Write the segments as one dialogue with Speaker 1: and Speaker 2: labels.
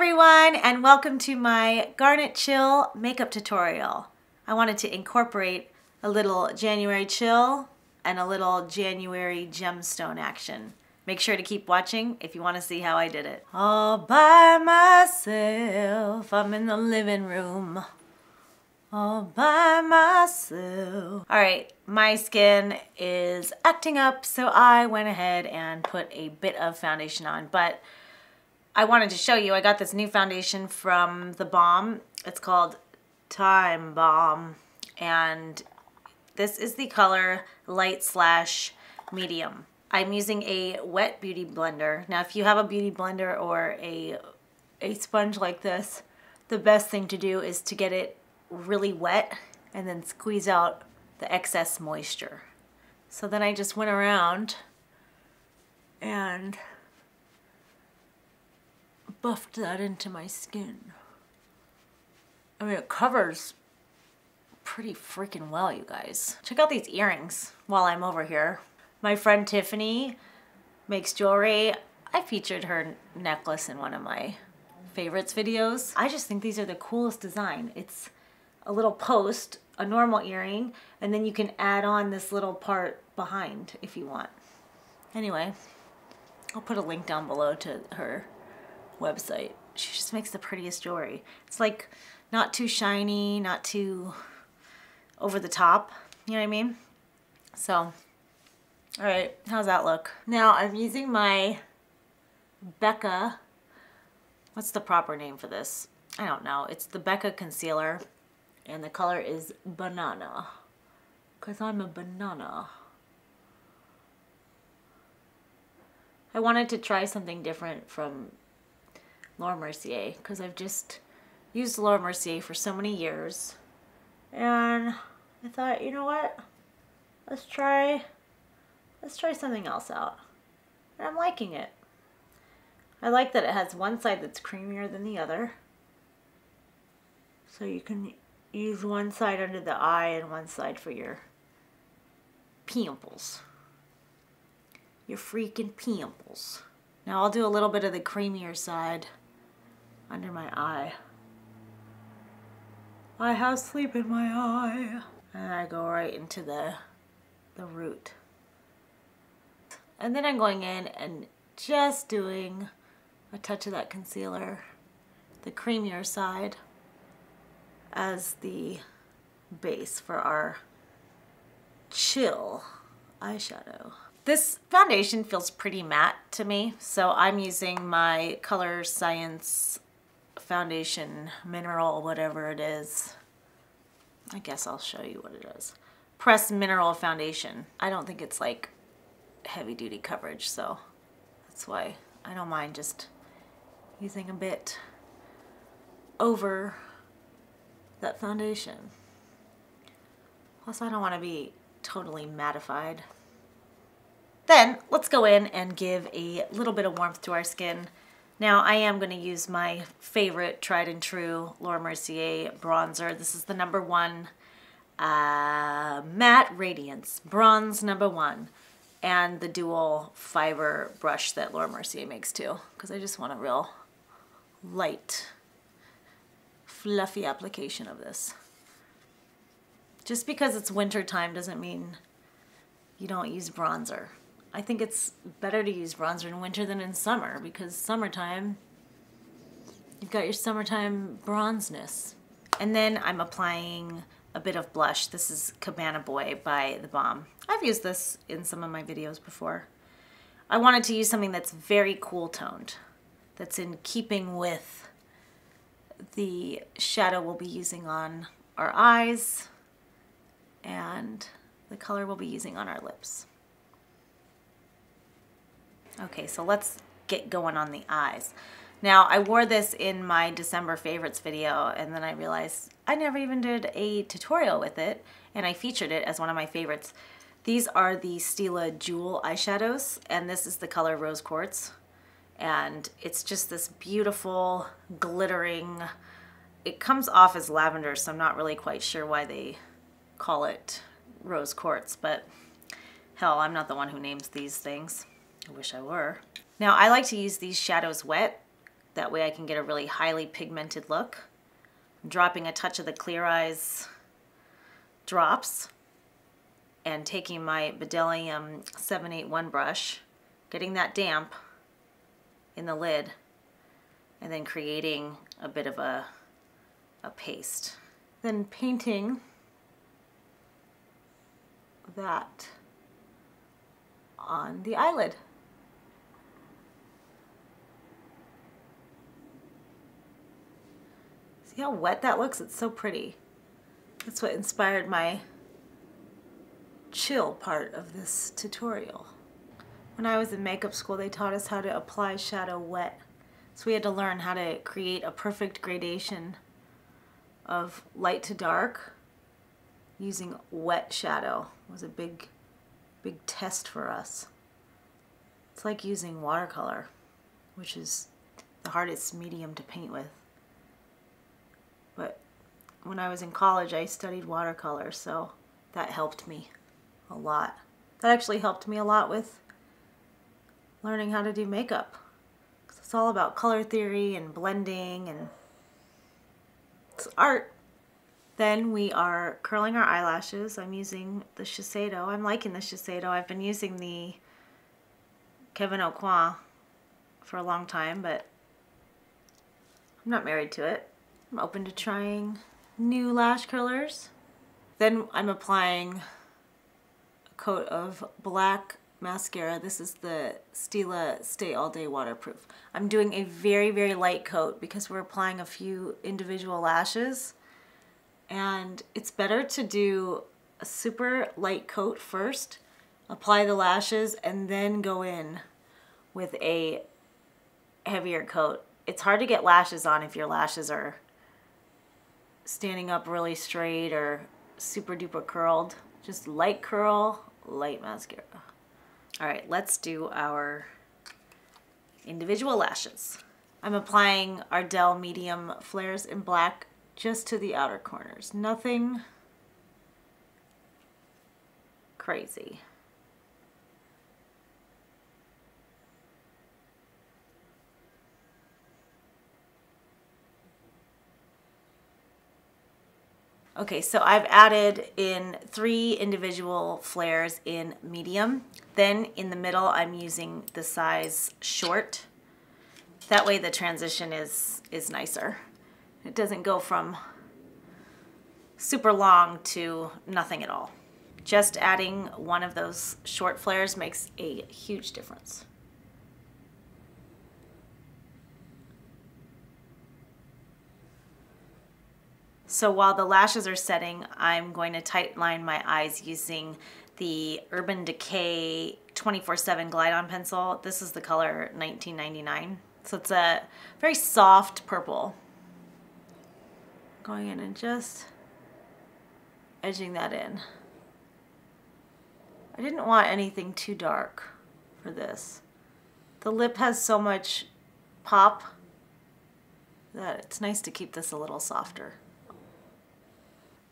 Speaker 1: everyone, and welcome to my Garnet Chill makeup tutorial. I wanted to incorporate a little January chill and a little January gemstone action. Make sure to keep watching if you want to see how I did it. All by myself, I'm in the living room. All by myself. All right, my skin is acting up, so I went ahead and put a bit of foundation on, but I wanted to show you, I got this new foundation from the Balm. It's called Time Balm, and this is the color light / medium. I'm using a wet beauty blender. Now, if you have a beauty blender or a sponge like this, the best thing to do is to get it really wet and then squeeze out the excess moisture. So then I just went around and buffed that into my skin. I mean, it covers pretty freaking well, you guys. Check out these earrings while I'm over here. My friend Tiffany makes jewelry. I featured her necklace in one of my favorites videos. I just think these are the coolest design. It's a little post, a normal earring, and then you can add on this little part behind if you want. Anyway, I'll put a link down below to her website. She just makes the prettiest jewelry. It's like not too shiny, not too over the top, you know what I mean? So, all right, how's that look? Now I'm using my Becca, what's the proper name for this? I don't know. It's the Becca concealer, and the color is banana, because I'm a banana. I wanted to try something different from Laura Mercier, because I've just used Laura Mercier for so many years, and I thought, you know what, let's try something else out, and I'm liking it. I like that it has one side that's creamier than the other, so you can use one side under the eye and one side for your pimples, your freaking pimples. Now I'll do a little bit of the creamier side under my eye. I have sleep in my eye. And I go right into the root. And then I'm going in and just doing a touch of that concealer, the creamier side, as the base for our chill eyeshadow. This foundation feels pretty matte to me, so I'm using my Color Science foundation mineral, whatever it is. I guess I'll show you what it is. Pressed Mineral Foundation. I don't think it's like heavy duty coverage, so that's why I don't mind just using a bit over that foundation. Plus, I don't want to be totally mattified. Then let's go in and give a little bit of warmth to our skin. Now I am going to use my favorite tried and true Laura Mercier bronzer. This is the #1 Matte Radiance Bronze #1, and the dual fiber brush that Laura Mercier makes too, because I just want a real light, fluffy application of this. Just because it's winter time doesn't mean you don't use bronzer. I think it's better to use bronzer in winter than in summer, because summertime, you've got your summertime bronzeness. And then I'm applying a bit of blush. This is Cabana Boy by the Balm. I've used this in some of my videos before. I wanted to use something that's very cool toned, that's in keeping with the shadow we'll be using on our eyes and the color we'll be using on our lips. Okay, so let's get going on the eyes. Now, I wore this in my December favorites video, and then I realized I never even did a tutorial with it, and I featured it as one of my favorites. These are the Stila Jewel eyeshadows, and this is the color Rose Quartz. And it's just this beautiful, glittering, it comes off as lavender, so I'm not really quite sure why they call it Rose Quartz, but hell, I'm not the one who names these things. I wish I were. Now, I like to use these shadows wet, That way I can get a really highly pigmented look. I'm dropping a touch of the Clear Eyes drops and taking my Bdellium 781 brush, getting that damp in the lid, and then creating a bit of a paste. Then painting that on the eyelid. See how wet that looks? It's so pretty. That's what inspired my chill part of this tutorial. When I was in makeup school, they taught us how to apply shadow wet. So we had to learn how to create a perfect gradation of light to dark using wet shadow. It was a big test for us. It's like using watercolor, which is the hardest medium to paint with. But when I was in college, I studied watercolor, so that helped me a lot. That actually helped me a lot with learning how to do makeup. 'Cause it's all about color theory and blending, and it's art. Then we are curling our eyelashes. I'm using the Shiseido. I'm liking the Shiseido. I've been using the Kevin Aucoin for a long time, but I'm not married to it. I'm open to trying new lash curlers. Then I'm applying a coat of black mascara. This is the Stila Stay All Day Waterproof. I'm doing a very light coat because we're applying a few individual lashes, and it's better to do a super light coat first, apply the lashes, and then go in with a heavier coat. It's hard to get lashes on if your lashes are standing up really straight or super duper curled. Just light curl, light mascara. All right, let's do our individual lashes. I'm applying Ardell medium flares in black just to the outer corners. Nothing crazy. Okay, so I've added in 3 individual flares in medium. Then in the middle, I'm using the size short. That way the transition is nicer. It doesn't go from super long to nothing at all. Just adding one of those short flares makes a huge difference. So while the lashes are setting, I'm going to tight line my eyes using the Urban Decay 24/7 Glide On Pencil. This is the color 1999. So it's a very soft purple. Going in and just edging that in. I didn't want anything too dark for this. The lip has so much pop that it's nice to keep this a little softer.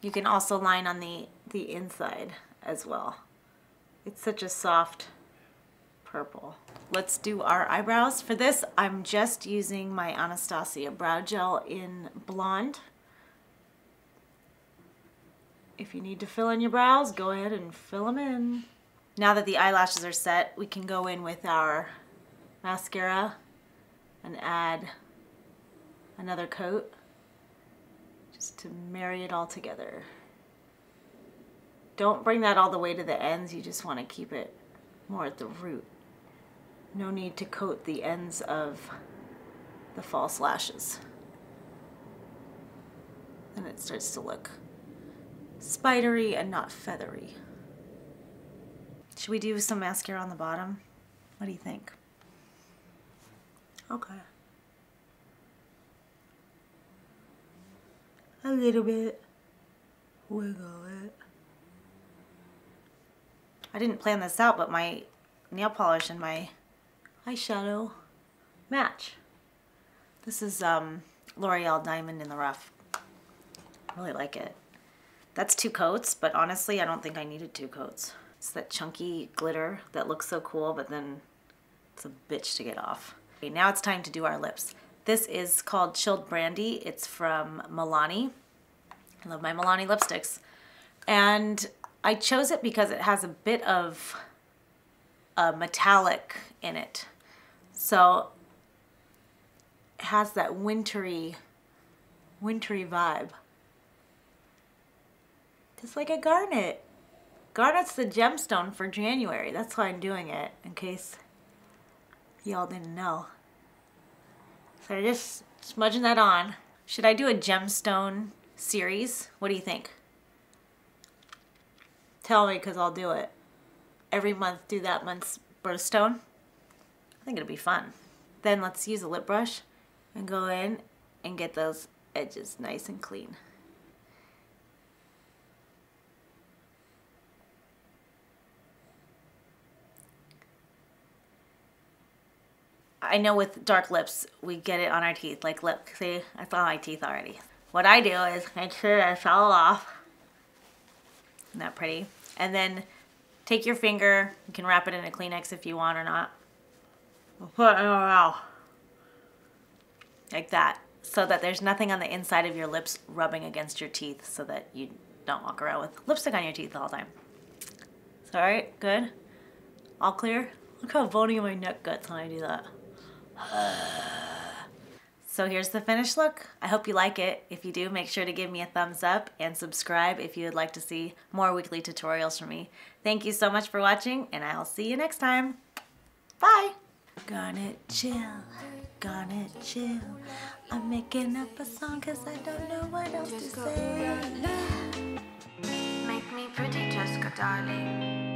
Speaker 1: You can also line on the inside as well. It's such a soft purple. Let's do our eyebrows. For this, I'm just using my Anastasia brow gel in blonde. If you need to fill in your brows, go ahead and fill them in. Now that the eyelashes are set, we can go in with our mascara and add another coat, just to marry it all together. Don't bring that all the way to the ends, you just want to keep it more at the root. No need to coat the ends of the false lashes. Then it starts to look spidery and not feathery. Should we do some mascara on the bottom? What do you think? Okay. A little bit. Wiggle it. I didn't plan this out, but my nail polish and my eyeshadow match. This is L'Oreal Diamond in the Rough. I really like it. That's 2 coats, but honestly, I don't think I needed 2 coats. It's that chunky glitter that looks so cool, but then it's a bitch to get off. Okay, now it's time to do our lips. This is called Chilled Brandy. It's from Milani. I love my Milani lipsticks. And I chose it because it has a bit of a metallic in it. So it has that wintry vibe. Just like a Garnet. Garnet's the gemstone for January. That's why I'm doing it, in case y'all didn't know. So I'm just smudging that on. Should I do a gemstone series? What do you think? Tell me, because I'll do it. Every month, do that month's birthstone. I think it'll be fun. Then let's use a lip brush and go in and get those edges nice and clean. I know with dark lips, we get it on our teeth. Like, look, see, I saw my teeth already. What I do is make sure I fall off. Isn't that pretty? And then take your finger. You can wrap it in a Kleenex if you want or not. Put it in your mouth. Like that. So that there's nothing on the inside of your lips rubbing against your teeth so that you don't walk around with lipstick on your teeth all the time. So, all right, good. All clear? Look how bony my neck gets when I do that. So here's the finished look. I hope you like it. If you do, make sure to give me a thumbs up and subscribe if you would like to see more weekly tutorials from me. Thank you so much for watching, and I'll see you next time. Bye. Garnet chill, Garnet chill. I'm making up a song cause I don't know what else to say.
Speaker 2: Make me pretty, Jessica, darling.